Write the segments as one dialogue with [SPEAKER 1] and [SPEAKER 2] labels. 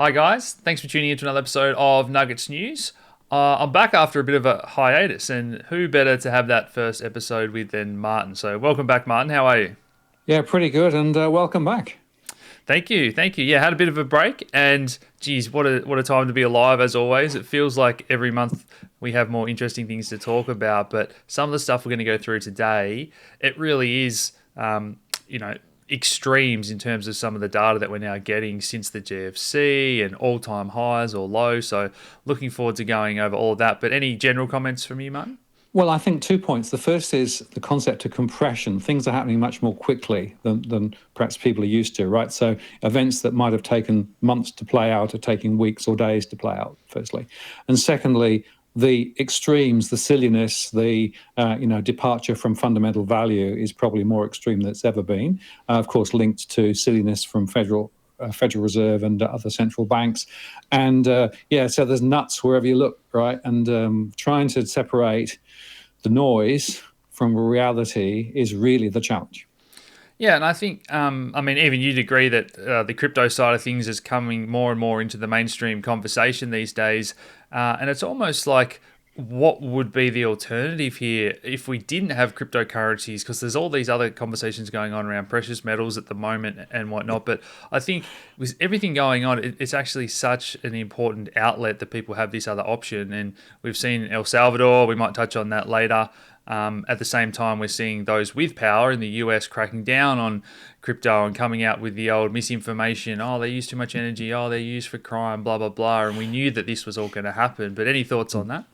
[SPEAKER 1] Hi guys, thanks for tuning in to another episode of Nuggets News. I'm back after a bit of a hiatus, and who better to have that first episode with than Martin? So welcome back, Martin. How are you?
[SPEAKER 2] Yeah, pretty good, and welcome back.
[SPEAKER 1] Thank you. Yeah, had a bit of a break, and geez, what a time to be alive as always. It feels like every month we have more interesting things to talk about, but some of the stuff we're going to go through today, it really is, you know, extremes in terms of some of the data that we're now getting since the GFC and all-time highs or lows. So looking forward to going over all of that. But any general comments from you, Martin?
[SPEAKER 2] Well, I think 2 points. The first is the concept of compression. Things are happening much more quickly than perhaps people are used to, right? So events that might have taken months to play out are taking weeks or days to play out, firstly. And secondly, the extremes, the silliness, the departure from fundamental value is probably more extreme than it's ever been. Of course, linked to silliness from Federal Reserve and other central banks, and so there's nuts wherever you look, right? And trying to separate the noise from reality is really the challenge.
[SPEAKER 1] Yeah, and I think, I mean, even you'd agree that the crypto side of things is coming more and more into the mainstream conversation these days. And it's almost like, what would be the alternative here if we didn't have cryptocurrencies? Because there's all these other conversations going on around precious metals at the moment and whatnot. But I think with everything going on, it's actually such an important outlet that people have this other option. And we've seen El Salvador, we might touch on that later. At the same time, we're seeing those with power in the US cracking down on crypto and coming out with the old misinformation. Oh, they use too much energy. Oh, they're used for crime, blah, blah, blah. And we knew that this was all going to happen. But any thoughts on that?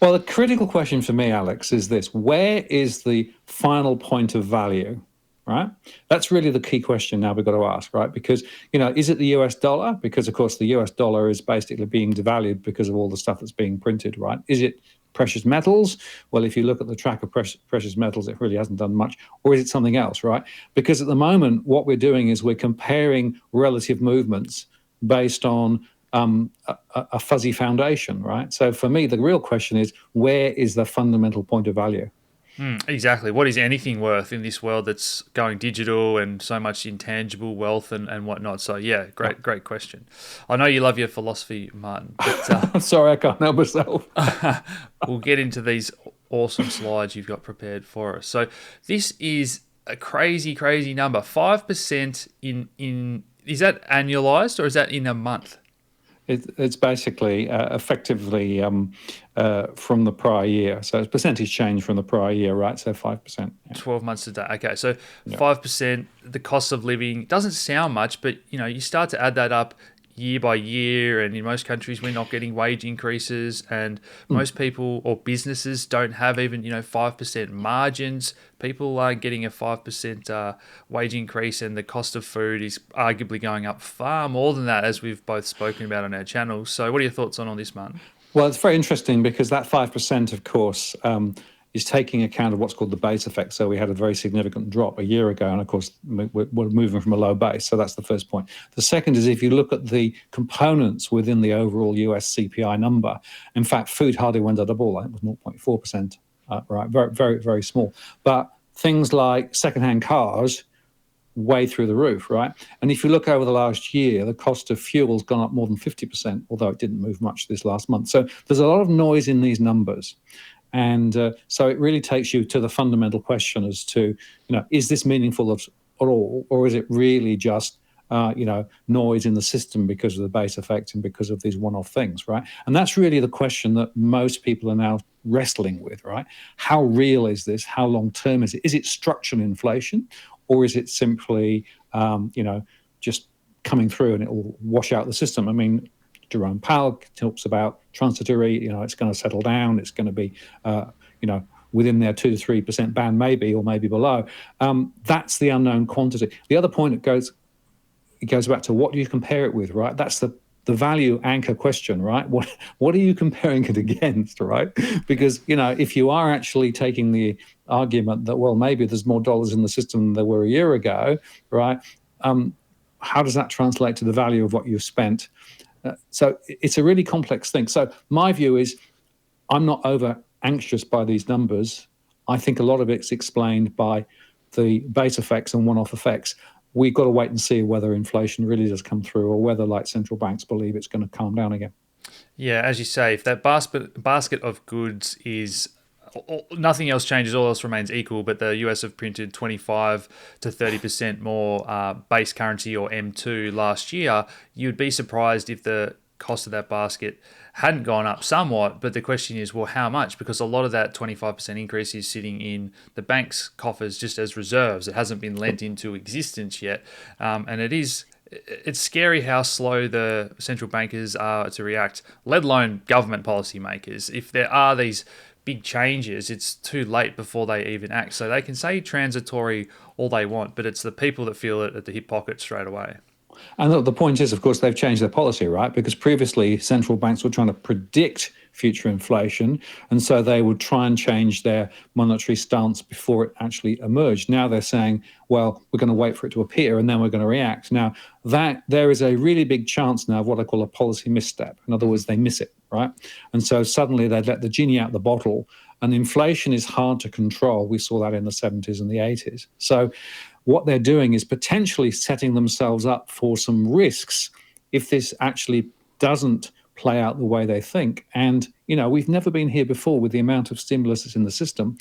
[SPEAKER 2] Well, the critical question for me, Alex, is this: where is the final point of value? Right? That's really the key question now we've got to ask, right? Because, is it the US dollar? Because, of course, the US dollar is basically being devalued because of all the stuff that's being printed, right? Is it precious metals? Well, if you look at the track of precious metals, it really hasn't done much. Or is it something else, right? Because at the moment, what we're doing is we're comparing relative movements based on a fuzzy foundation, right? So for me, the real question is, where is the fundamental point of value?
[SPEAKER 1] Exactly. What is anything worth in this world that's going digital and so much intangible wealth and whatnot? So, yeah,
[SPEAKER 2] Yeah.
[SPEAKER 1] great question. I know you love your philosophy, Martin, but
[SPEAKER 2] I'm sorry, I can't help myself.
[SPEAKER 1] we'll get into these awesome slides you've got prepared for us. So, this is a crazy number. 5% in is that annualized or is that in a month?
[SPEAKER 2] It's basically effectively from the prior year. So it's percentage change from the prior year, right? So 5%. Yeah.
[SPEAKER 1] 12 months to date. Okay, so
[SPEAKER 2] Yeah.
[SPEAKER 1] 5%, the cost of living doesn't sound much, but you start to add that up year by year, and in most countries we're not getting wage increases, and
[SPEAKER 2] Mm.
[SPEAKER 1] most people or businesses don't have even 5% margins. People are getting a 5% wage increase, and the cost of food is arguably going up far more than that, as we've both spoken about on our channel. So what are your thoughts on all this, Martin?
[SPEAKER 2] Well, it's very interesting because that 5%, of course, is taking account of what's called the base effect. So we had a very significant drop a year ago, and of course, we're moving from a low base. So that's the first point. The second is if you look at the components within the overall US CPI number, in fact, food hardly went up at all. I think it was 0.4%, right? Very, very, very small. But things like secondhand cars, way through the roof, right? And if you look over the last year, the cost of fuel's gone up more than 50%, although it didn't move much this last month. So there's a lot of noise in these numbers. And so it really takes you to the fundamental question as to, is this meaningful at all, or is it really just, noise in the system because of the base effect and because of these one-off things, right? And that's really the question that most people are now wrestling with, right? How real is this? How long-term is it? Is it structural inflation, or is it simply, just coming through and it will wash out the system? I mean, Jerome Powell talks about transitory, it's going to settle down. It's going to be, within their 2 to 3% band, maybe, or maybe below. That's the unknown quantity. The other point, it goes back to what do you compare it with, right? That's the value anchor question, right? What are you comparing it against, right? Because, if you are actually taking the argument that, well, maybe there's more dollars in the system than there were a year ago, right? How does that translate to the value of what you've spent? So it's a really complex thing. So my view is I'm not over anxious by these numbers. I think a lot of it's explained by the base effects and one-off effects. we've got to wait and see whether inflation really does come through, or whether, like, central banks believe it's going to calm down again.
[SPEAKER 1] Yeah, as you say, if that basket of goods is nothing else changes, all else remains equal, but the US have printed 25 to 30% more base currency, or M2, last year, you'd be surprised if the cost of that basket hadn't gone up somewhat. But the question is, well, how much? Because a lot of that 25% increase is sitting in the bank's coffers just as reserves. It hasn't been lent into existence yet. And it's scary how slow the central bankers are to react, let alone government policymakers. If there are these big changes, it's too late before they even act. So they can say transitory all they want, but it's the people that feel it at the hip pocket straight away.
[SPEAKER 2] And the point is, of course, they've changed their policy, right? Because previously central banks were trying to predict future inflation, and so they would try and change their monetary stance before it actually emerged. Now they're saying, well, we're going to wait for it to appear and then we're going to react. Now, that there is a really big chance now of what I call a policy misstep. In other words, they miss it, right? And so suddenly they let the genie out the bottle, and inflation is hard to control. We saw that in the 70s and the 80s. So what they're doing is potentially setting themselves up for some risks if this actually doesn't play out the way they think. And, we've never been here before with the amount of stimulus that's in the system.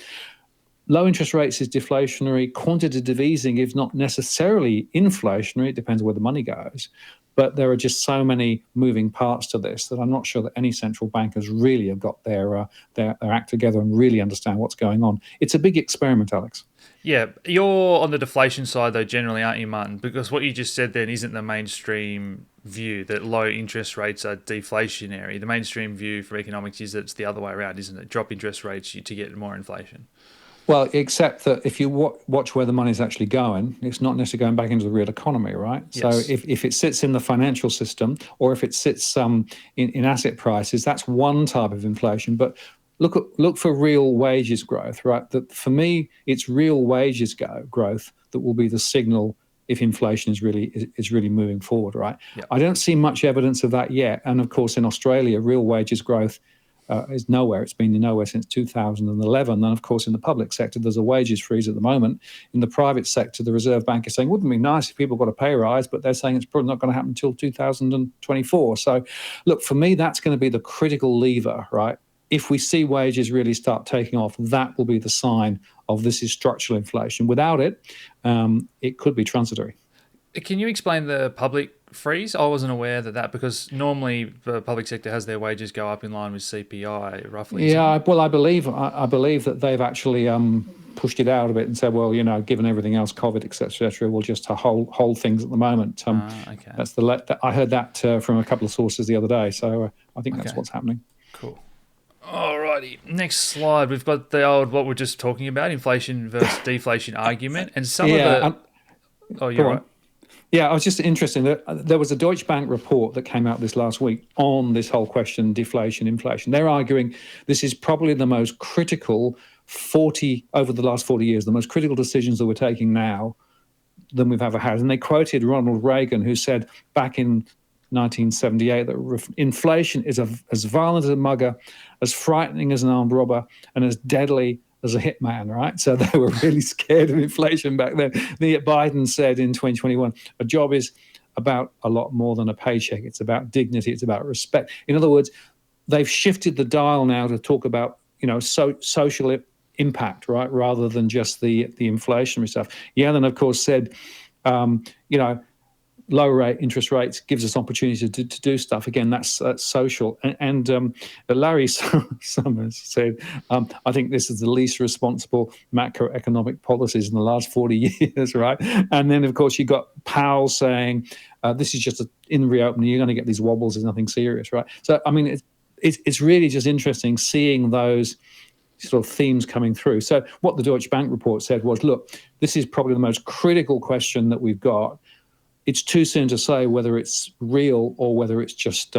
[SPEAKER 2] Low interest rates is deflationary. Quantitative easing is not necessarily inflationary. It depends where the money goes. But there are just so many moving parts to this that I'm not sure that any central bankers really have got their act together and really understand what's going on. It's a big experiment, Alex.
[SPEAKER 1] Yeah, you're on the deflation side, though, generally, aren't you, Martin? Because what you just said then isn't the mainstream view, that low interest rates are deflationary. The mainstream view for economics is that it's the other way around, isn't it? Drop interest rates to get more inflation.
[SPEAKER 2] Well, except that if you watch where the money's actually going, it's not necessarily going back into the real economy, right?
[SPEAKER 1] Yes.
[SPEAKER 2] So if it sits in the financial system, or if it sits in asset prices, that's one type of inflation. But look for real wages growth, right? That, for me, it's real wages growth that will be the signal if inflation is really moving forward, right?
[SPEAKER 1] Yep.
[SPEAKER 2] I don't see much evidence of that yet. And of course, in Australia, real wages growth is nowhere. It's been nowhere since 2011. And of course, in the public sector, there's a wages freeze at the moment. In the private sector, the Reserve Bank is saying, wouldn't it be nice if people got a pay rise, but they're saying it's probably not going to happen until 2024. So look, for me, that's going to be the critical lever, right? If we see wages really start taking off, that will be the sign of this is structural inflation. Without it, it could be transitory.
[SPEAKER 1] Can you explain the public freeze? I wasn't aware that because normally the public sector has their wages go up in line with CPI, roughly.
[SPEAKER 2] Yeah, well, I believe that they've actually pushed it out a bit and said, well, given everything else, COVID, et cetera, we'll just hold things at the moment.
[SPEAKER 1] Okay.
[SPEAKER 2] That's I heard that from a couple of sources the other day, so I think that's what's happening.
[SPEAKER 1] Cool. Alrighty, next slide. We've got the old, what we're just talking about, inflation versus deflation argument, and some of the. Oh, you're right.
[SPEAKER 2] Yeah, I was just interested. There was a Deutsche Bank report that came out this last week on this whole question, deflation, inflation. They're arguing this is probably the most critical over the last 40 years, the most critical decisions that we're taking now than we've ever had. And they quoted Ronald Reagan, who said back in 1978 that inflation is as violent as a mugger, as frightening as an armed robber, and as deadly as a hitman, right? So they were really scared of inflation back then. Yet Biden said in 2021, a job is about a lot more than a paycheck. It's about dignity. It's about respect. In other words, they've shifted the dial now to talk about, social impact, right, rather than just the inflationary stuff. Yellen, of course, said, low interest rates gives us opportunity to do stuff. Again, that's social. And Larry Summers said, I think this is the least responsible macroeconomic policies in the last 40 years, right? And then, of course, you got Powell saying, this is just in reopening, you're going to get these wobbles, there's nothing serious, right? So, I mean, it's really just interesting seeing those sort of themes coming through. So what the Deutsche Bank report said was, look, this is probably the most critical question that we've got. It's too soon to say whether it's real or whether it's just,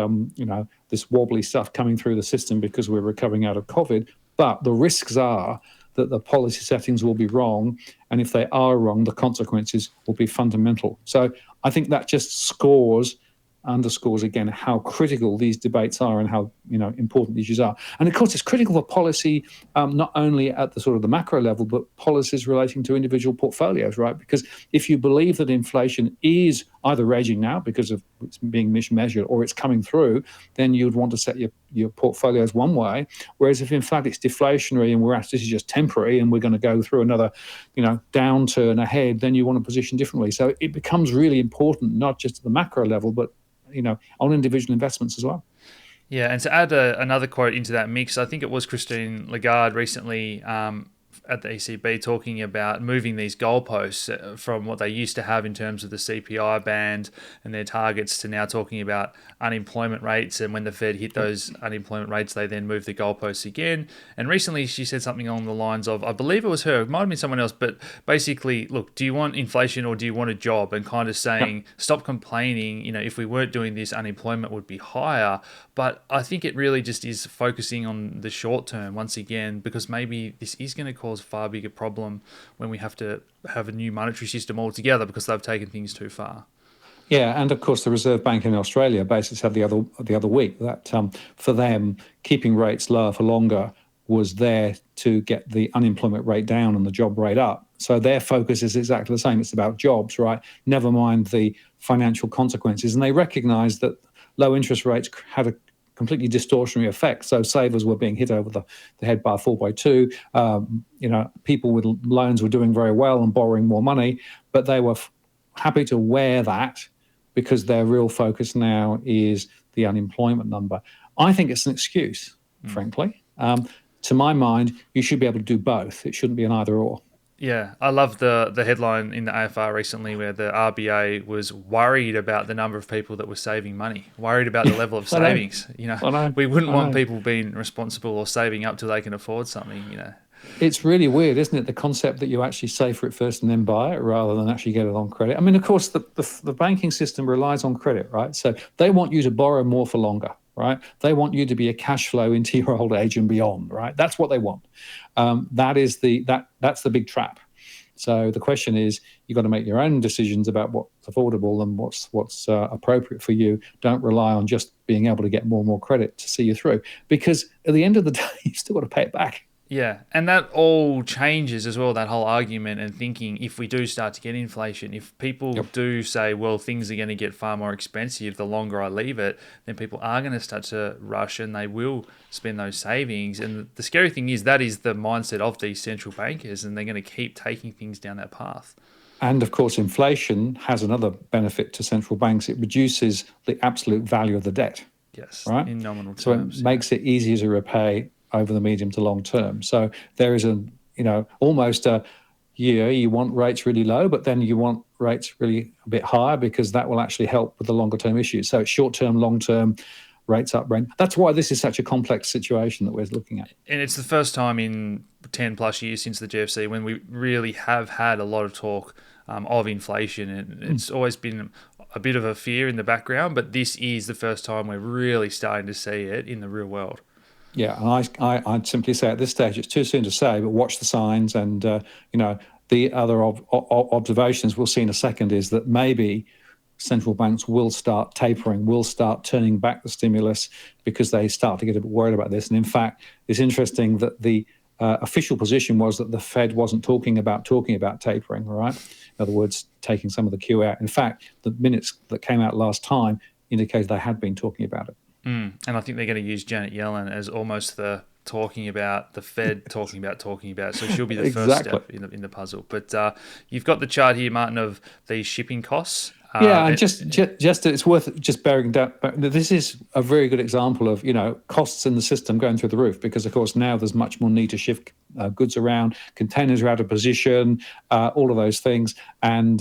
[SPEAKER 2] this wobbly stuff coming through the system because we're recovering out of COVID. But the risks are that the policy settings will be wrong. And if they are wrong, the consequences will be fundamental. So I think that just scores underscores again how critical these debates are and how important issues are. And of course, it's critical for policy, not only at the sort of the macro level, but policies relating to individual portfolios, right? Because if you believe that inflation is either raging now because of it's being mismeasured or it's coming through, then you'd want to set your portfolios one way. Whereas if in fact it's deflationary and this is just temporary and we're going to go through another, downturn ahead, then you want to position differently. So it becomes really important, not just at the macro level, but on individual investments as well.
[SPEAKER 1] Yeah, and to add another quote into that mix, I think it was Christine Lagarde recently at the ECB talking about moving these goalposts from what they used to have in terms of the CPI band and their targets to now talking about unemployment rates. And when the Fed hit those unemployment rates, they then move the goalposts again. And recently she said something along the lines of, I believe it was her, it might have been someone else, but basically, look, do you want inflation or do you want a job? And kind of saying, stop complaining, if we weren't doing this, unemployment would be higher. But I think it really just is focusing on the short term once again, because maybe this is going to cause a far bigger problem when we have to have a new monetary system altogether because they've taken things too far.
[SPEAKER 2] Yeah, and of course the Reserve Bank in Australia basically said the other week that for them keeping rates lower for longer was there to get the unemployment rate down and the job rate up. So their focus is exactly the same. It's about jobs, right? Never mind the financial consequences. And they recognise that low interest rates had a completely distortionary effect. So savers were being hit over the head by a 4x2. People with loans were doing very well and borrowing more money, but they were happy to wear that because their real focus now is the unemployment number. I think it's an excuse, frankly. To my mind, you should be able to do both. It shouldn't be an either or.
[SPEAKER 1] Yeah, I love the headline in the AFR recently where the RBA was worried about the number of people that were saving money, worried about the level of savings. We wouldn't want people being responsible or saving up till they can afford something,
[SPEAKER 2] It's really weird, isn't it? The concept that you actually save for it first and then buy it rather than actually get it on credit. I mean, of course, the banking system relies on credit, right? So they want you to borrow more for longer, right? They want you to be a cash flow into your old age and beyond, right? That's what they want. That's the big trap. So the question is, you've got to make your own decisions about what's affordable and what's appropriate for you. Don't rely on just being able to get more and more credit to see you through, because at the end of the day, you've still got to pay it back.
[SPEAKER 1] Yeah, and that all changes as well, that whole argument and thinking, if we do start to get inflation, if people do say, well, things are going to get far more expensive the longer I leave it, then people are going to start to rush and they will spend those savings. And the scary thing is that is the mindset of these central bankers, and they're going to keep taking things down that path.
[SPEAKER 2] And of course, inflation has another benefit to central banks. It reduces the absolute value of the debt.
[SPEAKER 1] Yes,
[SPEAKER 2] right?
[SPEAKER 1] In nominal terms.
[SPEAKER 2] So it makes it easier to repay over the medium to long term. So there is almost a year you want rates really low, but then you want rates really a bit higher because that will actually help with the longer term issues. So it's short term, long term, rates up, rent. That's why this is such a complex situation that we're looking at.
[SPEAKER 1] And it's the first time in 10 plus years since the GFC when we really have had a lot of talk of inflation. And it's always been a bit of a fear in the background, but this is the first time we're really starting to see it in the real world.
[SPEAKER 2] Yeah, and I'd simply say at this stage it's too soon to say, but watch the signs. And the other observations we'll see in a second is that maybe central banks will start tapering, will start turning back the stimulus because they start to get a bit worried about this. And in fact, it's interesting that the official position was that the Fed wasn't talking about tapering, right? In other words, taking some of the Q out. In fact, the minutes that came out last time indicated they had been talking about it.
[SPEAKER 1] And I think they're going to use Janet Yellen as almost the talking about the Fed talking about. So she'll be the first step in the puzzle. But you've got the chart here, Martin, of these shipping costs.
[SPEAKER 2] And it's worth just bearing down. This is a very good example of costs in the system going through the roof because, of course, now there's much more need to shift goods around. Containers are out of position, all of those things, and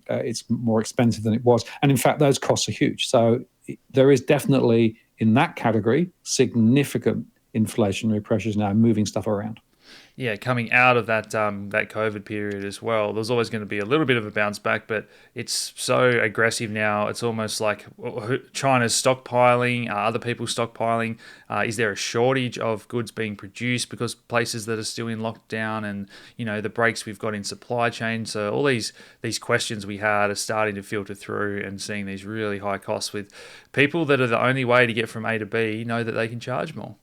[SPEAKER 2] it's more expensive than it was. And in fact, those costs are huge. So there is definitely in that category significant inflationary pressures now moving stuff around.
[SPEAKER 1] Yeah, coming out of that COVID period as well, there's always going to be a little bit of a bounce back, but it's so aggressive now. It's almost like China's stockpiling, other people stockpiling. Is there a shortage of goods being produced because places that are still in lockdown, and the breaks we've got in supply chain? So all these questions we had are starting to filter through, and seeing these really high costs with people that are the only way to get from A to B know that they can charge more.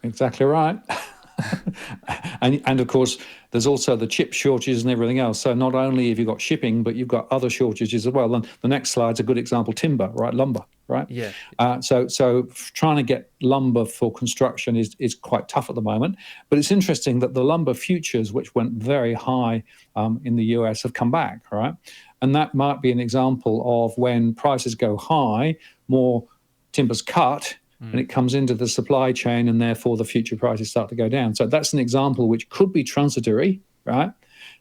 [SPEAKER 2] Exactly right. And of course, there's also the chip shortages and everything else. So not only have you got shipping, but you've got other shortages as well. And the next slide's a good example: timber, right? Lumber, right?
[SPEAKER 1] Yeah.
[SPEAKER 2] So trying to get lumber for construction is quite tough at the moment. But it's interesting that the lumber futures, which went very high in the US, have come back, right? And that might be an example of when prices go high, more timber's cut, and it comes into the supply chain, and therefore the future prices start to go down. So that's an example which could be transitory, right?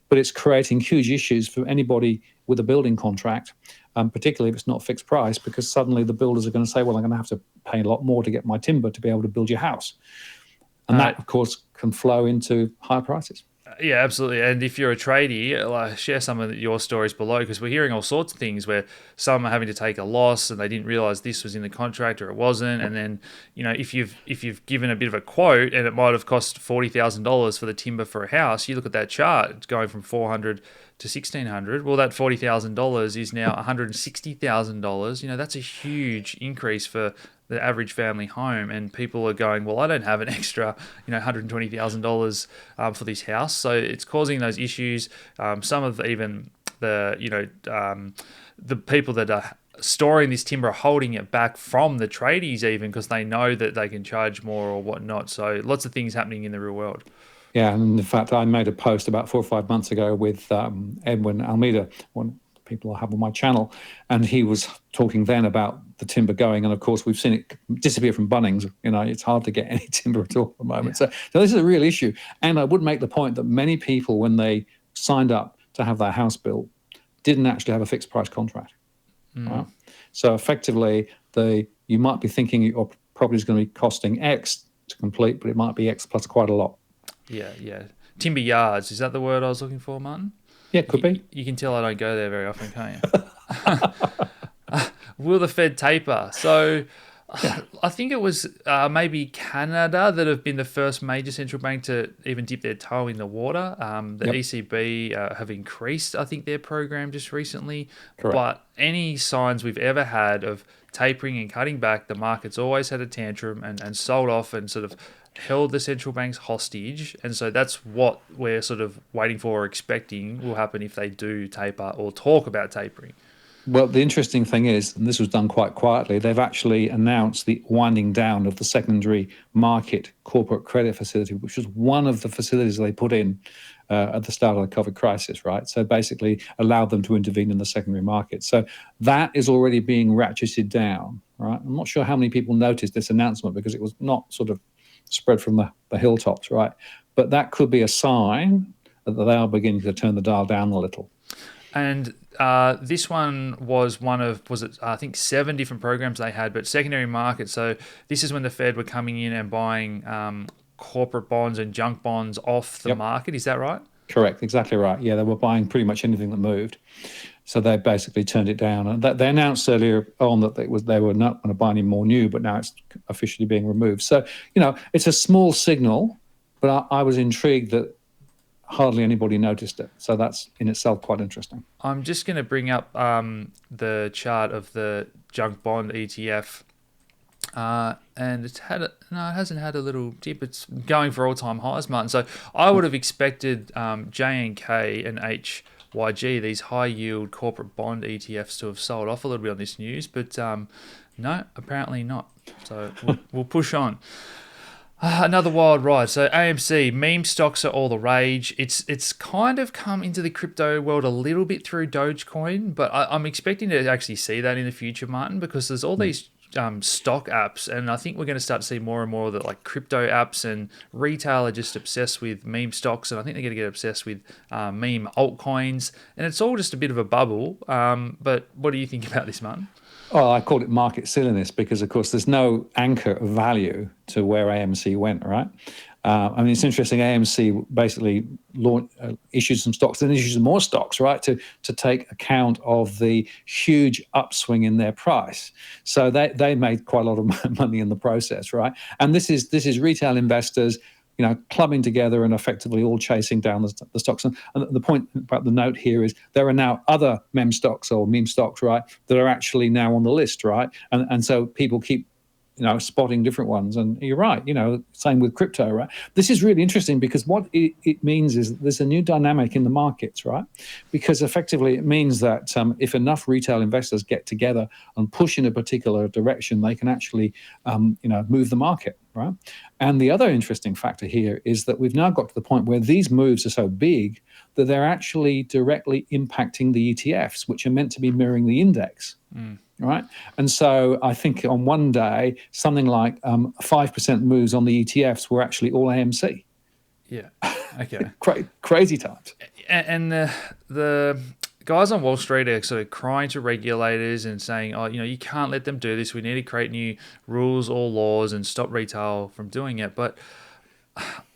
[SPEAKER 2] But it's creating huge issues for anybody with a building contract, particularly if it's not fixed price, because suddenly the builders are going to say, well, I'm going to have to pay a lot more to get my timber to be able to build your house. And that, of course, can flow into higher prices.
[SPEAKER 1] Yeah, absolutely. And if you're a tradie, share some of your stories below, because we're hearing all sorts of things where some are having to take a loss and they didn't realize this was in the contract or it wasn't. And then, if you've given a bit of a quote and it might have cost $40,000 for the timber for a house, you look at that chart, it's going from 400 to 1,600. Well, that $40,000 is now $160,000. That's a huge increase for the average family home, and people are going, well, I don't have an extra, $120,000 for this house. So it's causing those issues. Some of even the people that are storing this timber are holding it back from the tradies, even because they know that they can charge more or whatnot. So lots of things happening in the real world.
[SPEAKER 2] Yeah, and in fact, I made a post about 4 or 5 months ago with Edwin Almeida, one of the people I have on my channel, and he was talking then about the timber going. And of course, we've seen it disappear from Bunnings. It's hard to get any timber at all at the moment. Yeah. So this is a real issue. And I would make the point that many people, when they signed up to have their house built, didn't actually have a fixed price contract. Right? So effectively, you might be thinking your property is going to be costing X to complete, but it might be X plus quite a lot.
[SPEAKER 1] Yeah. Timber yards, is that the word I was looking for, Martin?
[SPEAKER 2] Yeah, could be.
[SPEAKER 1] You can tell I don't go there very often, can't you? Will the Fed taper? So I think it was maybe Canada that have been the first major central bank to even dip their toe in the water. The ECB have increased, I think, their program just recently.
[SPEAKER 2] Correct.
[SPEAKER 1] But any signs we've ever had of tapering and cutting back, the market's always had a tantrum and sold off and sort of held the central banks hostage. And so that's what we're sort of waiting for or expecting will happen if they do taper or talk about tapering.
[SPEAKER 2] Well, the interesting thing is, and this was done quite quietly, they've actually announced the winding down of the secondary market corporate credit facility, which was one of the facilities they put in at the start of the COVID crisis, right? So basically allowed them to intervene in the secondary market. So that is already being ratcheted down, right? I'm not sure how many people noticed this announcement because it was not sort of spread from the hilltops, right? But that could be a sign that they are beginning to turn the dial down a little.
[SPEAKER 1] And this one was I think 7 different programs they had, but secondary market. So this is when the Fed were coming in and buying corporate bonds and junk bonds off the market. Is that right?
[SPEAKER 2] Correct, exactly right. Yeah, they were buying pretty much anything that moved. So they basically turned it down. And they announced earlier on that they were not going to buy any more new, but now it's officially being removed. So, it's a small signal, but I was intrigued that hardly anybody noticed it. So that's in itself quite interesting.
[SPEAKER 1] I'm just going to bring up the chart of the junk bond ETF. And it hasn't had a little dip. It's going for all-time highs, Martin. So I would have expected JNK and HYG, these high-yield corporate bond ETFs, to have sold off a little bit on this news, but no, apparently not. So we'll push on. Another wild ride. So AMC, meme stocks are all the rage. It's kind of come into the crypto world a little bit through Dogecoin, but I'm expecting to actually see that in the future, Martin, because there's all these stock apps, and I think we're going to start to see more and more of the crypto apps, and retail are just obsessed with meme stocks, and I think they're going to get obsessed with meme altcoins, and it's all just a bit of a bubble. But what do you think about this, Martin?
[SPEAKER 2] Oh, I called it market silliness because, of course, there's no anchor of value to where AMC went, right? I mean, it's interesting. AMC basically issued some stocks, then issued some more stocks, right, to take account of the huge upswing in their price. So they made quite a lot of money in the process, right? And this is retail investors, clubbing together and effectively all chasing down the stocks. And the point about the note here is there are now other meme stocks or meme stocks, right, that are actually now on the list, right? And so people keep spotting different ones. And you're right, same with crypto, right? This is really interesting because what it means is there's a new dynamic in the markets, right? Because effectively it means that if enough retail investors get together and push in a particular direction, they can actually, move the market, right? And the other interesting factor here is that we've now got to the point where these moves are so big that they're actually directly impacting the ETFs, which are meant to be mirroring the index. Right. And so I think on one day, something like 5% moves on the ETFs were actually all AMC.
[SPEAKER 1] Yeah. Okay.
[SPEAKER 2] Crazy times.
[SPEAKER 1] And the guys on Wall Street are sort of crying to regulators and saying, oh, you can't let them do this. We need to create new rules or laws and stop retail from doing it. But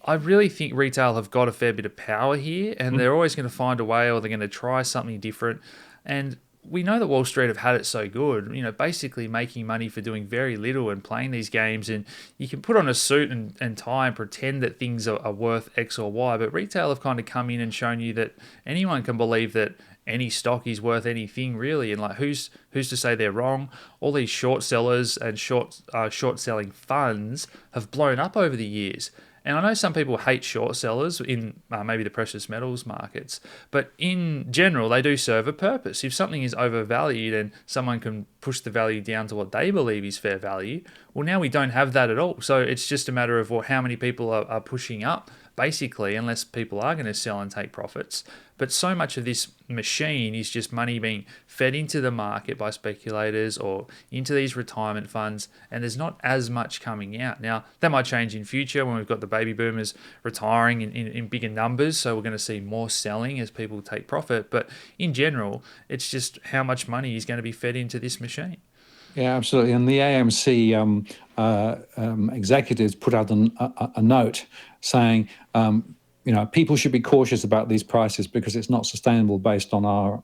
[SPEAKER 1] I really think retail have got a fair bit of power here, and they're always going to find a way, or they're going to try something different. And we know that Wall Street have had it so good, basically making money for doing very little and playing these games. And you can put on a suit and tie and pretend that things are worth X or Y. But retail have kind of come in and shown you that anyone can believe that any stock is worth anything, really. And like, who's to say they're wrong? All these short sellers and short selling funds have blown up over the years. And I know some people hate short sellers in maybe the precious metals markets, but in general, they do serve a purpose. If something is overvalued and someone can push the value down to what they believe is fair value, well, now we don't have that at all. So it's just a matter of, well, how many people are pushing up, basically, unless people are going to sell and take profits. But so much of this machine is just money being fed into the market by speculators or into these retirement funds, and there's not as much coming out. Now, that might change in future when we've got the baby boomers retiring in bigger numbers, so we're going to see more selling as people take profit. But in general, it's just how much money is going to be fed into this machine.
[SPEAKER 2] Yeah, absolutely. And the AMC executives put out a note saying, people should be cautious about these prices because it's not sustainable based on our,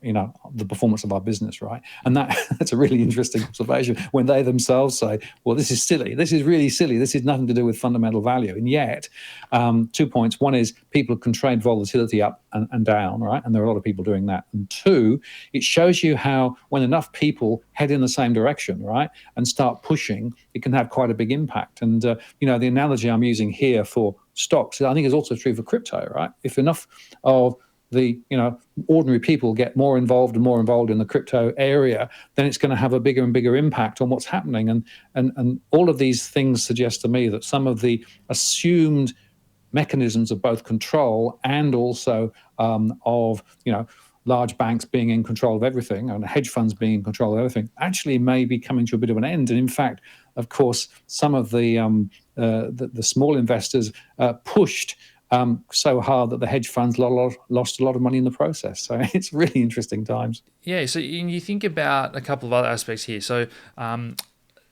[SPEAKER 2] the performance of our business, right? And that's a really interesting observation when they themselves say, well, this is silly. This is really silly. This has nothing to do with fundamental value. And yet, 2 points. One is people can trade volatility up and down, right? And there are a lot of people doing that. And two, it shows you how when enough people head in the same direction, right, and start pushing, it can have quite a big impact. And, the analogy I'm using here for stocks, I think is also true for crypto, right? If enough of the ordinary people get more involved in the crypto area, then it's going to have a bigger and bigger impact on what's happening. And all of these things suggest to me that some of the assumed mechanisms of both control and also of large banks being in control of everything and hedge funds being in control of everything actually may be coming to a bit of an end. And in fact, of course, some of the small investors pushed so hard that the hedge funds lost a lot of money in the process. So it's really interesting times.
[SPEAKER 1] Yeah, so you think about a couple of other aspects here. So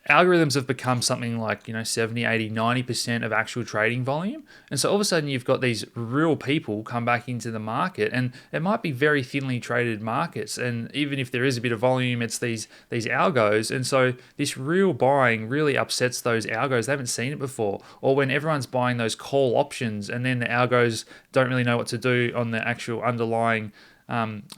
[SPEAKER 1] algorithms have become something like 70, 80, 90% of actual trading volume. And so all of a sudden you've got these real people come back into the market, and it might be very thinly traded markets. And even if there is a bit of volume, it's these algos. And so this real buying really upsets those algos. They haven't seen it before. Or when everyone's buying those call options and then the algos don't really know what to do on the actual underlying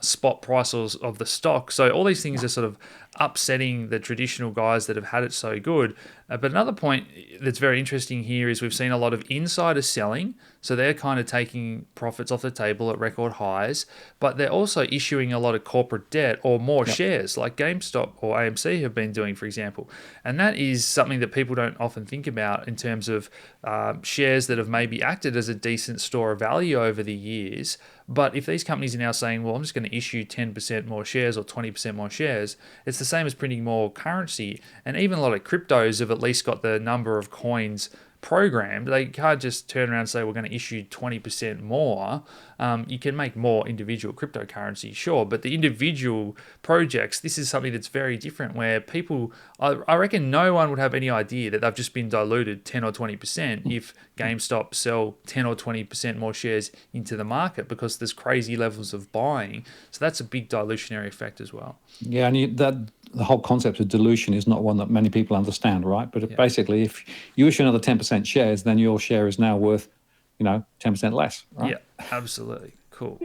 [SPEAKER 1] spot prices of the stock. So all these things are sort of upsetting the traditional guys that have had it so good. But another point that's very interesting here is we've seen a lot of insider selling. So they're kind of taking profits off the table at record highs, but they're also issuing a lot of corporate debt or more shares like GameStop or AMC have been doing, for example. And that is something that people don't often think about in terms of shares that have maybe acted as a decent store of value over the years. But if these companies are now saying, well, I'm just going to issue 10% more shares or 20% more shares, it's the same as printing more currency. And even a lot of cryptos have at least got the number of coins programmed. They can't just turn around and say we're going to issue 20% more. You can make more individual cryptocurrency, sure, but the individual projects, this is something that's very different where people, I reckon no one would have any idea that they've just been diluted 10 or 20% if GameStop sell 10 or 20% more shares into the market because there's crazy levels of buying. So that's a big dilutionary effect as well.
[SPEAKER 2] Yeah, and the whole concept of dilution is not one that many people understand, right? But basically, if you issue another 10% shares, then your share is now worth, 10% less, right?
[SPEAKER 1] Yeah, absolutely. Cool.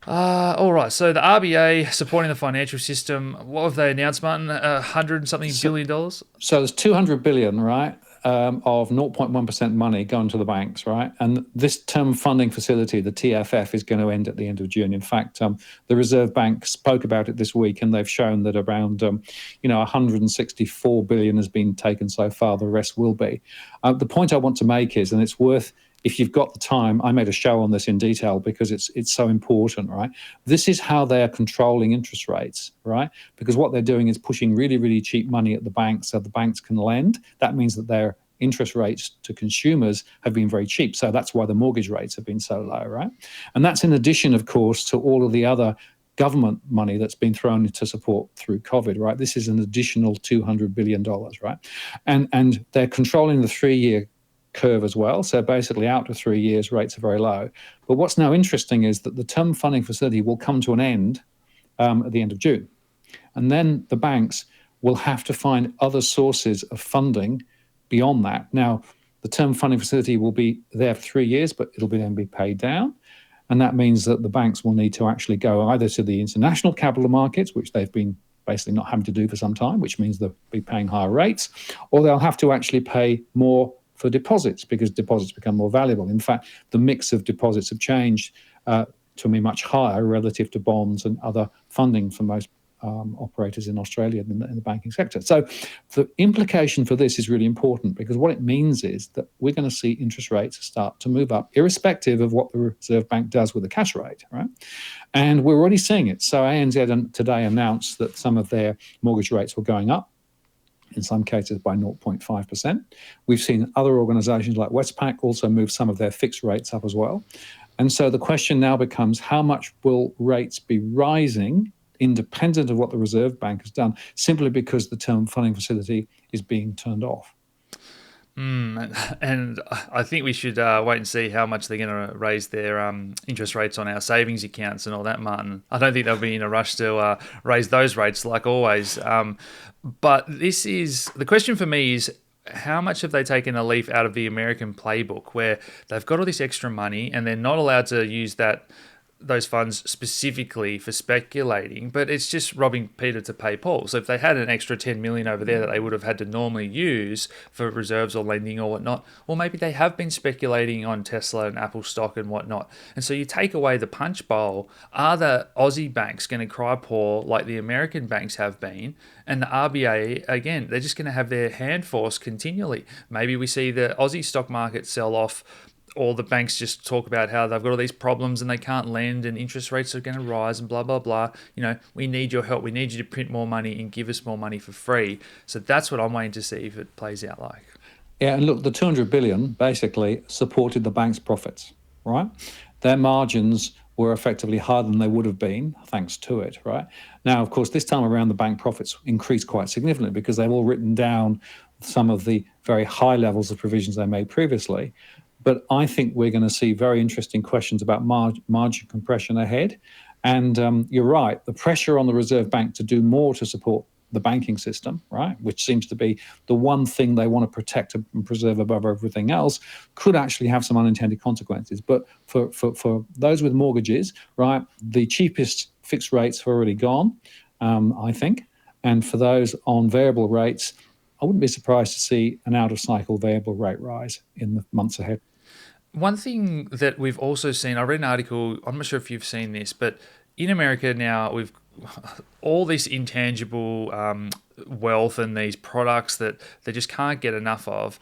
[SPEAKER 1] All right. So the RBA supporting the financial system. What have they announced, Martin? $100 and something billion dollars.
[SPEAKER 2] So there's 200 billion, right, of 0.1% money going to the banks, right? And this term funding facility, the TFF, is going to end at the end of June. In fact, the Reserve Bank spoke about it this week, and they've shown that around, 164 billion has been taken so far. The rest will be. The point I want to make is, and it's worth, if you've got the time, I made a show on this in detail because it's so important, right? This is how they are controlling interest rates, right? Because what they're doing is pushing really, really cheap money at the banks so the banks can lend. That means that their interest rates to consumers have been very cheap. So that's why the mortgage rates have been so low, right? And that's in addition, of course, to all of the other government money that's been thrown into support through COVID, right? This is an additional $200 billion, right? And they're controlling the 3-year curve as well. So basically out to 3 years, rates are very low. But what's now interesting is that the term funding facility will come to an end at the end of June. And then the banks will have to find other sources of funding beyond that. Now, the term funding facility will be there for 3 years, but it'll then be paid down. And that means that the banks will need to actually go either to the international capital markets, which they've been basically not having to do for some time, which means they'll be paying higher rates, or they'll have to actually pay more for deposits because deposits become more valuable. In fact, the mix of deposits have changed to be much higher relative to bonds and other funding for most operators in Australia in the banking sector. So the implication for this is really important because what it means is that we're going to see interest rates start to move up irrespective of what the Reserve Bank does with the cash rate, right? And we're already seeing it. So ANZ today announced that some of their mortgage rates were going up, in some cases by 0.5%. We've seen other organisations like Westpac also move some of their fixed rates up as well. And so the question now becomes how much will rates be rising independent of what the Reserve Bank has done, simply because the term funding facility is being turned off.
[SPEAKER 1] And I think we should wait and see how much they're going to raise their interest rates on our savings accounts and all that, Martin. I don't think they'll be in a rush to raise those rates like always. But this is the question for me is how much have they taken a leaf out of the American playbook where they've got all this extra money and they're not allowed to use those funds specifically for speculating, but it's just robbing Peter to pay Paul. So if they had an extra 10 million over there that they would have had to normally use for reserves or lending or whatnot, well, maybe they have been speculating on Tesla and Apple stock and whatnot. And so you take away the punch bowl. Are the Aussie banks going to cry poor like the American banks have been? And the RBA, again, they're just going to have their hand forced continually. Maybe we see the Aussie stock market sell off. All the banks just talk about how they've got all these problems and they can't lend and interest rates are going to rise and blah, blah, blah. We need your help. We need you to print more money and give us more money for free. So that's what I'm waiting to see if it plays out like.
[SPEAKER 2] Yeah, and look, the 200 billion basically supported the bank's profits, right? Their margins were effectively higher than they would have been thanks to it, right? Now, of course, this time around, the bank profits increased quite significantly because they've all written down some of the very high levels of provisions they made previously. But I think we're going to see very interesting questions about margin compression ahead. And you're right, the pressure on the Reserve Bank to do more to support the banking system, right, which seems to be the one thing they want to protect and preserve above everything else, could actually have some unintended consequences. But for those with mortgages, right, the cheapest fixed rates have already gone, I think. And for those on variable rates, I wouldn't be surprised to see an out-of-cycle variable rate rise in the months ahead.
[SPEAKER 1] One thing that we've also seen, I read an article, I'm not sure if you've seen this, but in America now, we've all this intangible wealth and these products that they just can't get enough of.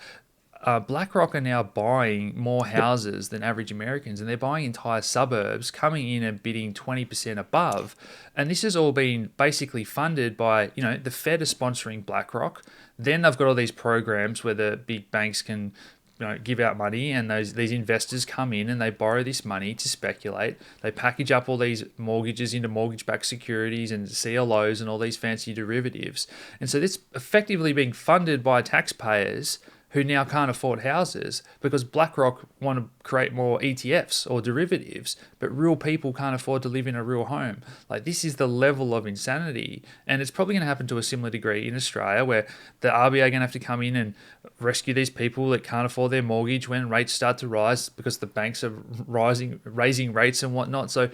[SPEAKER 1] BlackRock are now buying more houses than average Americans, and they're buying entire suburbs, coming in and bidding 20% above. And this has all been basically funded by, the Fed is sponsoring BlackRock. Then they've got all these programs where the big banks can give out money, and these investors come in and they borrow this money to speculate. They package up all these mortgages into mortgage-backed securities and CLOs and all these fancy derivatives. And so this effectively being funded by taxpayers who now can't afford houses because BlackRock want to create more ETFs or derivatives, but real people can't afford to live in a real home. Like, this is the level of insanity. And it's probably going to happen to a similar degree in Australia, where the RBA are going to have to come in and rescue these people that can't afford their mortgage when rates start to rise because the banks are raising rates and whatnot. So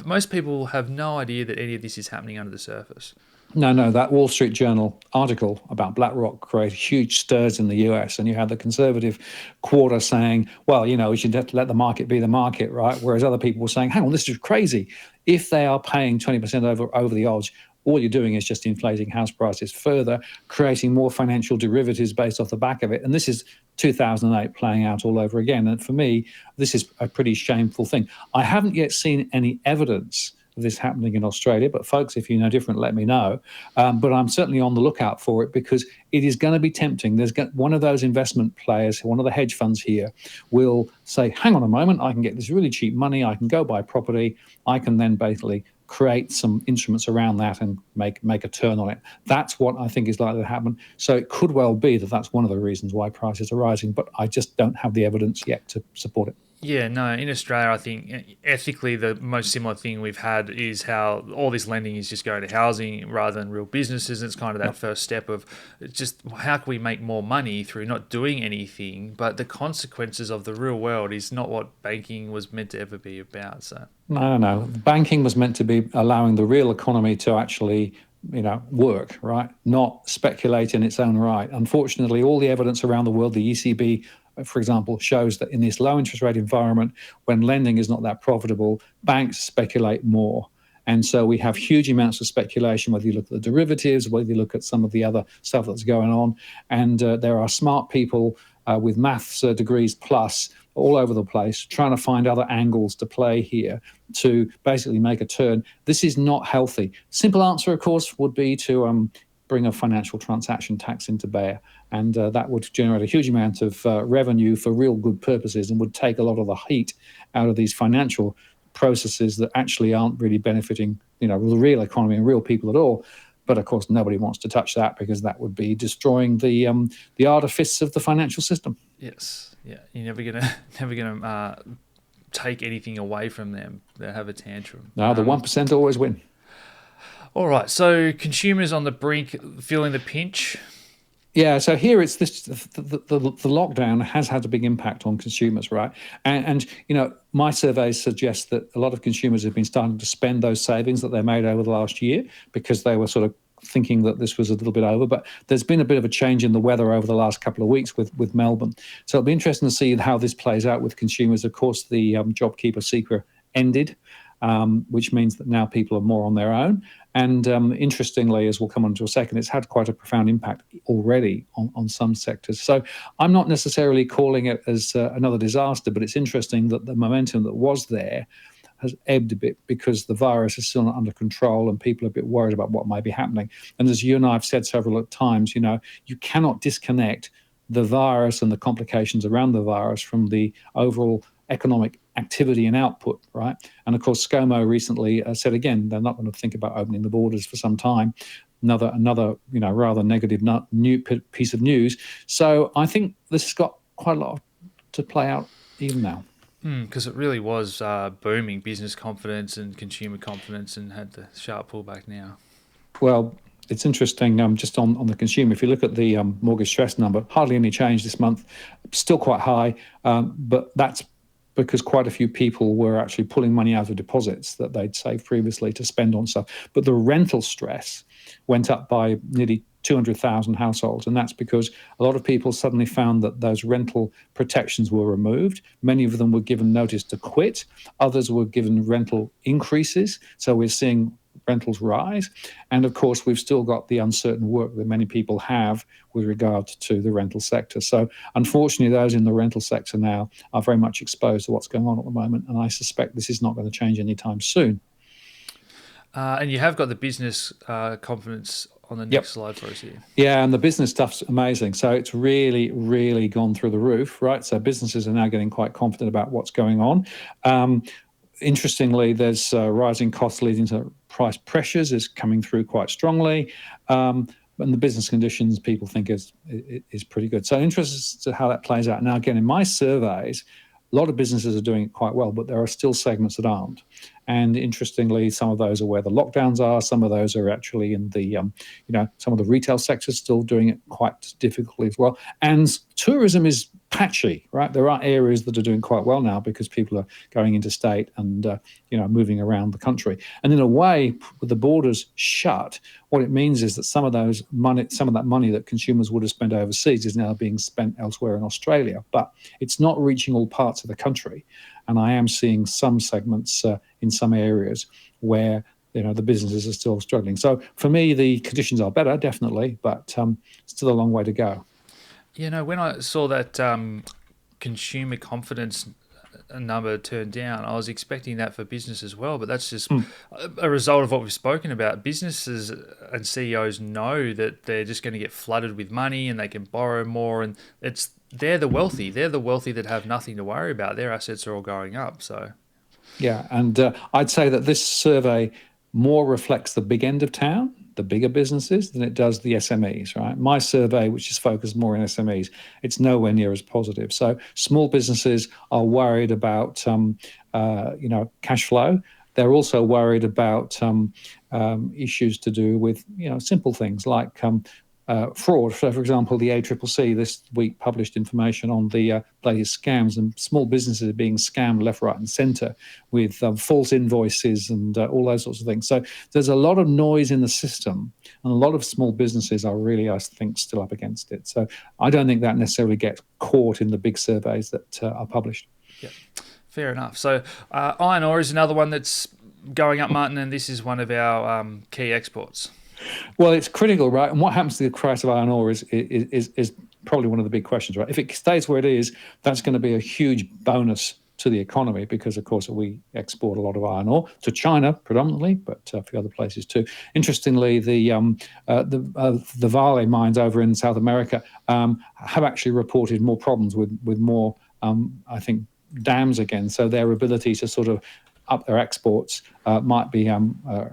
[SPEAKER 1] most people have no idea that any of this is happening under the surface.
[SPEAKER 2] No, that Wall Street Journal article about BlackRock created huge stirs in the US, and you had the conservative quarter saying, well, we should let the market be the market, right? Whereas other people were saying, hang on, this is crazy. If they are paying 20% over the odds, all you're doing is just inflating house prices further, creating more financial derivatives based off the back of it. And this is 2008 playing out all over again. And for me, this is a pretty shameful thing. I haven't yet seen any evidence of this happening in Australia, but folks, if you know different, let me know. But I'm certainly on the lookout for it, because it is going to be tempting. There's one of those investment players, one of the hedge funds here, will say, hang on a moment, I can get this really cheap money, I can go buy property, I can then basically create some instruments around that and make a turn on it. That's what I think is likely to happen. So it could well be that that's one of the reasons why prices are rising, but I just don't have the evidence yet to support it.
[SPEAKER 1] Yeah, no, in Australia, I think ethically the most similar thing we've had is how all this lending is just going to housing rather than real businesses. It's kind of that first step of just how can we make more money through not doing anything, but the consequences of the real world is not what banking was meant to ever be about. So
[SPEAKER 2] No. Banking was meant to be allowing the real economy to actually work, right? Not speculate in its own right. Unfortunately, all the evidence around the world, the ECB, for example, shows that in this low interest rate environment, when lending is not that profitable, banks speculate more. And so we have huge amounts of speculation, whether you look at the derivatives, whether you look at some of the other stuff that's going on. And there are smart people with maths degrees plus all over the place trying to find other angles to play here to basically make a turn. This is not healthy. Simple answer, of course, would be to bring a financial transaction tax into bear. And that would generate a huge amount of revenue for real good purposes and would take a lot of the heat out of these financial processes that actually aren't really benefiting, the real economy and real people at all. But of course, nobody wants to touch that because that would be destroying the artifice of the financial system.
[SPEAKER 1] Yes, yeah, you're never gonna take anything away from them. They have a tantrum.
[SPEAKER 2] No, the 1% always win.
[SPEAKER 1] All right, so consumers on the brink, feeling the pinch.
[SPEAKER 2] Yeah, so here it's this: the lockdown has had a big impact on consumers, right? And my surveys suggest that a lot of consumers have been starting to spend those savings that they made over the last year because they were sort of thinking that this was a little bit over. But there's been a bit of a change in the weather over the last couple of weeks with Melbourne. So it'll be interesting to see how this plays out with consumers. Of course, the JobKeeper seeker ended, which means that now people are more on their own. And interestingly, as we'll come on to a second, it's had quite a profound impact already on some sectors. So I'm not necessarily calling it as another disaster, but it's interesting that the momentum that was there has ebbed a bit because the virus is still not under control and people are a bit worried about what might be happening. And as you and I have said several times, you cannot disconnect the virus and the complications around the virus from the overall economic activity and output, right? And of course, ScoMo recently said again they're not going to think about opening the borders for some time. Another rather negative new piece of news. So I think this has got quite a lot to play out even now.
[SPEAKER 1] Because it really was booming business confidence and consumer confidence, and had the sharp pullback now.
[SPEAKER 2] Well, it's interesting, just on the consumer, if you look at the mortgage stress number, hardly any change this month, still quite high, but that's because quite a few people were actually pulling money out of deposits that they'd saved previously to spend on stuff. But the rental stress went up by nearly 200,000 households, and that's because a lot of people suddenly found that those rental protections were removed. Many of them were given notice to quit. Others were given rental increases. So we're seeing rentals rise. And of course, we've still got the uncertain work that many people have with regard to the rental sector. So unfortunately, those in the rental sector now are very much exposed to what's going on at the moment. And I suspect this is not going to change anytime soon.
[SPEAKER 1] And you have got the business confidence on the next slide for us here.
[SPEAKER 2] Yeah, and the business stuff's amazing. So it's really, really gone through the roof, right? So businesses are now getting quite confident about what's going on. Interestingly, there's rising costs leading to price pressures is coming through quite strongly. And the business conditions people think is pretty good. So interested to how that plays out. Now, again, in my surveys, a lot of businesses are doing it quite well, but there are still segments that aren't. And interestingly, some of those are where the lockdowns are. Some of those are actually in the, some of the retail sectors still doing it quite difficultly as well. And tourism is patchy, right? There are areas that are doing quite well now because people are going interstate and, moving around the country. And in a way, with the borders shut, what it means is that some of that money that consumers would have spent overseas is now being spent elsewhere in Australia, but it's not reaching all parts of the country. And I am seeing some segments in some areas where the businesses are still struggling. So for me, the conditions are better, definitely, but still a long way to go.
[SPEAKER 1] When I saw that consumer confidence number turned down, I was expecting that for business as well, but that's just a result of what we've spoken about. Businesses and CEOs know that they're just going to get flooded with money and they can borrow more, and they're the wealthy that have nothing to worry about. Their assets are all going up. So
[SPEAKER 2] yeah, and I'd say that this survey more reflects the big end of town, the bigger businesses, than it does the SMEs, right? My survey, which is focused more on SMEs, it's nowhere near as positive. So small businesses are worried about, cash flow. They're also worried about issues to do with, simple things like fraud. So, for example, the ACCC this week published information on the latest scams, and small businesses are being scammed left, right, and centre with false invoices and all those sorts of things. So there's a lot of noise in the system, and a lot of small businesses are really, I think, still up against it. So I don't think that necessarily gets caught in the big surveys that are published.
[SPEAKER 1] Yeah, fair enough. So iron ore is another one that's going up, Martin, and this is one of our key exports.
[SPEAKER 2] Well, it's critical, right? And what happens to the price of iron ore is probably one of the big questions, right? If it stays where it is, that's going to be a huge bonus to the economy because, of course, we export a lot of iron ore to China predominantly, but a few other places too. Interestingly, the Vale mines over in South America have actually reported more problems with more, I think, dams again. So their ability to sort of up their exports might be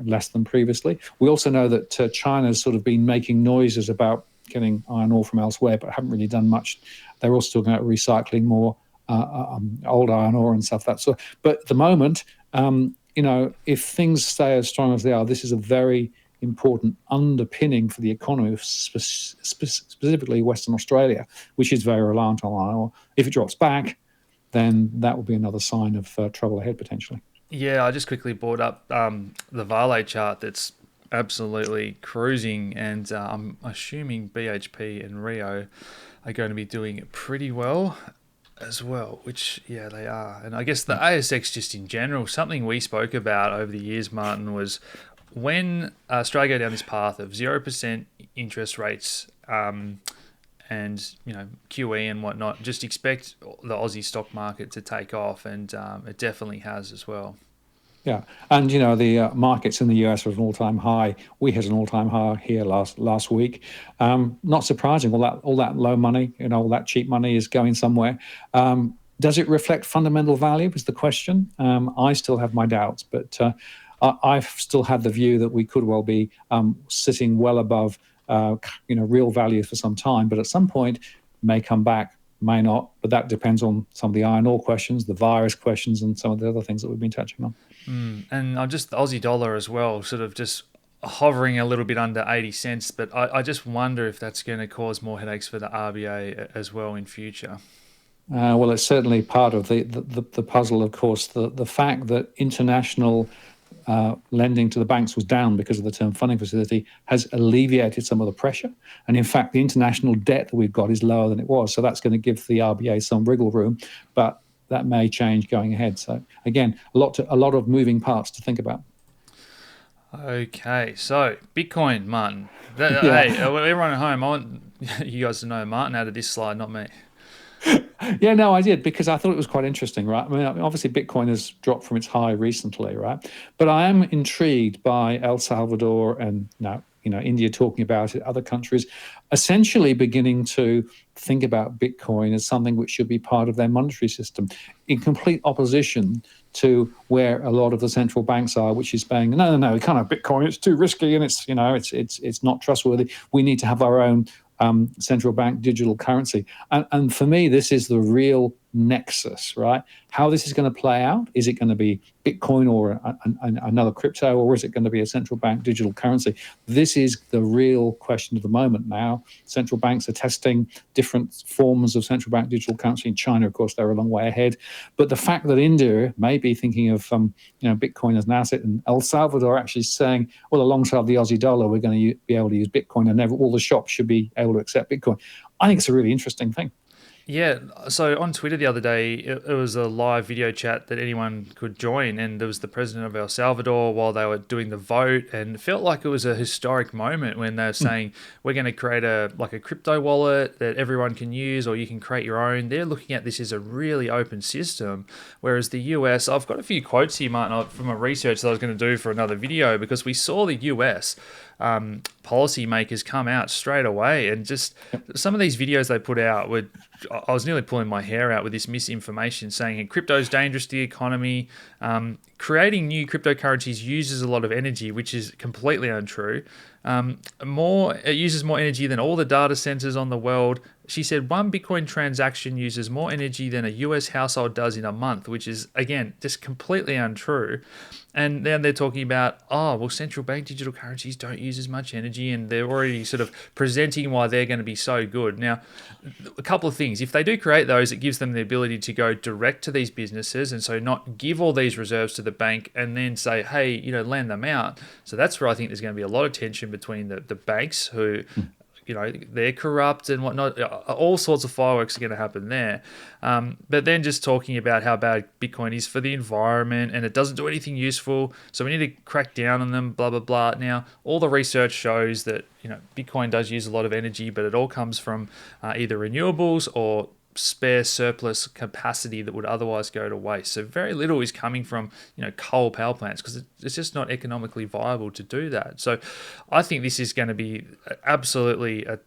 [SPEAKER 2] less than previously. We also know that China's sort of been making noises about getting iron ore from elsewhere, but haven't really done much. They're also talking about recycling more old iron ore and stuff. But at the moment, if things stay as strong as they are, this is a very important underpinning for the economy of specifically Western Australia, which is very reliant on iron ore. If it drops back, then that will be another sign of trouble ahead potentially.
[SPEAKER 1] Yeah, I just quickly brought up the Vale chart that's absolutely cruising, and I'm assuming BHP and Rio are going to be doing it pretty well as well, which, yeah, they are. And I guess the ASX just in general, something we spoke about over the years, Martin, was when Australia go down this path of 0% interest rates and QE and whatnot, just expect the Aussie stock market to take off, and it definitely has as well.
[SPEAKER 2] Yeah, and the markets in the US are at an all-time high. We hit an all-time high here last week. Not surprising, all that low money, all that cheap money is going somewhere. Does it reflect fundamental value? Was the question. I still have my doubts, but I've still had the view that we could well be sitting well above real value for some time, but at some point may come back, may not, but that depends on some of the iron ore questions, the virus questions, and some of the other things that we've been touching on.
[SPEAKER 1] And just the Aussie dollar as well, sort of just hovering a little bit under 80 cents, but I just wonder if that's going to cause more headaches for the RBA as well in future.
[SPEAKER 2] Well, it's certainly part of the puzzle, of course. The fact that international lending to the banks was down because of the term funding facility has alleviated some of the pressure. And in fact, the international debt that we've got is lower than it was. So that's going to give the RBA some wriggle room, but that may change going ahead. So again, a lot of moving parts to think about.
[SPEAKER 1] Okay, so Bitcoin, Martin.
[SPEAKER 2] Yeah.
[SPEAKER 1] Hey, everyone at home, I want you guys to know Martin added this slide, not me.
[SPEAKER 2] Yeah, no, I did because I thought it was quite interesting, right? I mean, obviously, Bitcoin has dropped from its high recently, right? But I am intrigued by El Salvador and now, India talking about it, other countries essentially beginning to think about Bitcoin as something which should be part of their monetary system, in complete opposition to where a lot of the central banks are, which is saying, no, no, no, we can't have Bitcoin. It's too risky and it's not trustworthy. We need to have our own central bank digital currency. And for me, this is the real nexus, right? How this is going to play out. Is it going to be Bitcoin or another crypto, or is it going to be a central bank digital currency? This is the real question of the moment now. Central banks are testing different forms of central bank digital currency. In China, of course, they're a long way ahead. But the fact that India may be thinking of Bitcoin as an asset, and El Salvador actually saying, well, alongside the Aussie dollar, we're going to be able to use Bitcoin, and all the shops should be able to accept Bitcoin. I think it's a really interesting thing.
[SPEAKER 1] Yeah, so on Twitter the other day, it was a live video chat that anyone could join, and there was the president of El Salvador while they were doing the vote, and it felt like it was a historic moment when they're saying we're going to create a crypto wallet that everyone can use, or you can create your own. They're looking at this as a really open system, whereas the US, I've got a few quotes here, Martin, from a research that I was going to do for another video because we saw the US policymakers come out straight away, and just some of these videos they put out were, I was nearly pulling my hair out with this misinformation saying hey, crypto's dangerous to the economy. Creating new cryptocurrencies uses a lot of energy, which is completely untrue. It uses more energy than all the data centers on the world. She said one Bitcoin transaction uses more energy than a US household does in a month, which is, again, just completely untrue. And then they're talking about, oh, well, central bank digital currencies don't use as much energy, and they're already sort of presenting why they're going to be so good. Now, a couple of things. If they do create those, it gives them the ability to go direct to these businesses, and so not give all these reserves to the bank and then say, hey, lend them out. So that's where I think there's going to be a lot of tension between the banks who they're corrupt and whatnot. All sorts of fireworks are going to happen there. But then just talking about how bad Bitcoin is for the environment and it doesn't do anything useful, so we need to crack down on them, blah, blah, blah. Now, all the research shows that, Bitcoin does use a lot of energy, but it all comes from either renewables or spare surplus capacity that would otherwise go to waste. So very little is coming from coal power plants because it's just not economically viable to do that. So I think this is going to be absolutely a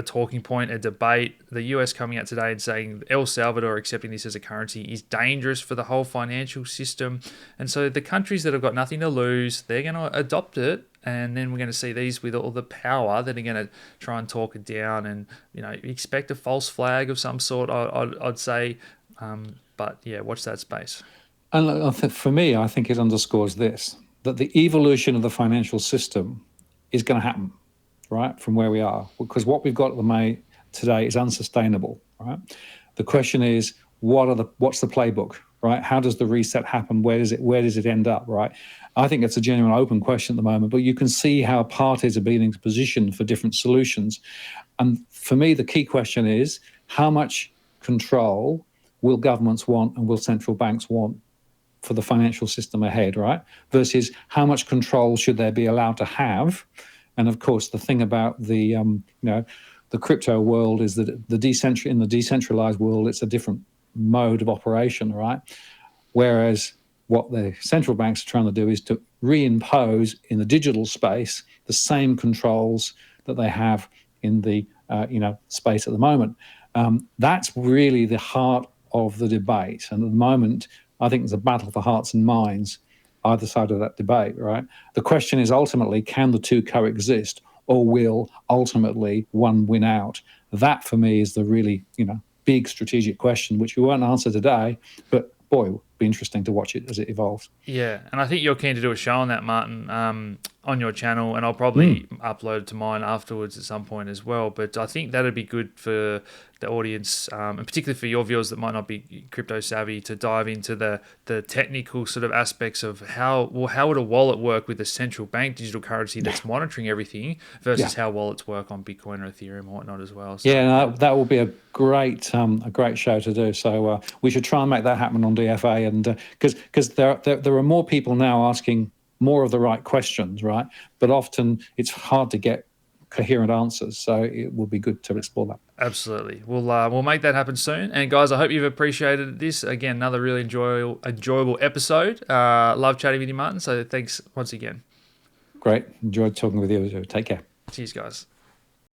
[SPEAKER 1] talking point, a debate. The US coming out today and saying El Salvador accepting this as a currency is dangerous for the whole financial system. And so the countries that have got nothing to lose, they're going to adopt it. And then we're going to see these with all the power that are going to try and talk it down and, expect a false flag of some sort, I'd say. But yeah, watch that space.
[SPEAKER 2] And for me, I think it underscores this, that the evolution of the financial system is going to happen, right, from where we are, because what we've got at the May today is unsustainable, right? The question is, what's the playbook, right? How does the reset happen? Where does it end up, right? I think it's a genuine open question at the moment, but you can see how parties are being positioned for different solutions. And for me, the key question is, how much control will governments want and will central banks want for the financial system ahead, right? Versus how much control should they be allowed to have? And of course, the thing about the crypto world is that in the decentralized world, it's a different mode of operation, right? Whereas what the central banks are trying to do is to reimpose in the digital space the same controls that they have in the space at the moment. That's really the heart of the debate. And at the moment, I think there's a battle for hearts and minds either side of that debate, right? The question is ultimately, can the two coexist, or will ultimately one win out? That for me is the really, big strategic question, which we won't answer today, but boy, it'll be interesting to watch it as it evolves.
[SPEAKER 1] Yeah, and I think you're keen to do a show on that, Martin, on your channel, and I'll probably upload it to mine afterwards at some point as well. But I think that'd be good for the audience, and particularly for your viewers that might not be crypto savvy, to dive into the technical sort of aspects of how would a wallet work with a central bank digital currency that's monitoring everything versus how wallets work on Bitcoin or Ethereum or whatnot as well. So,
[SPEAKER 2] that will be a great show to do. So we should try and make that happen on DFA, and because there are more people now asking more of the right questions, right? But often it's hard to get coherent answers. So it will be good to explore that.
[SPEAKER 1] Absolutely. We'll make that happen soon. And guys, I hope you've appreciated this. Again, another really enjoyable episode. Love chatting with you, Martin. So thanks once again.
[SPEAKER 2] Great. Enjoyed talking with you. Take care.
[SPEAKER 1] Cheers, guys.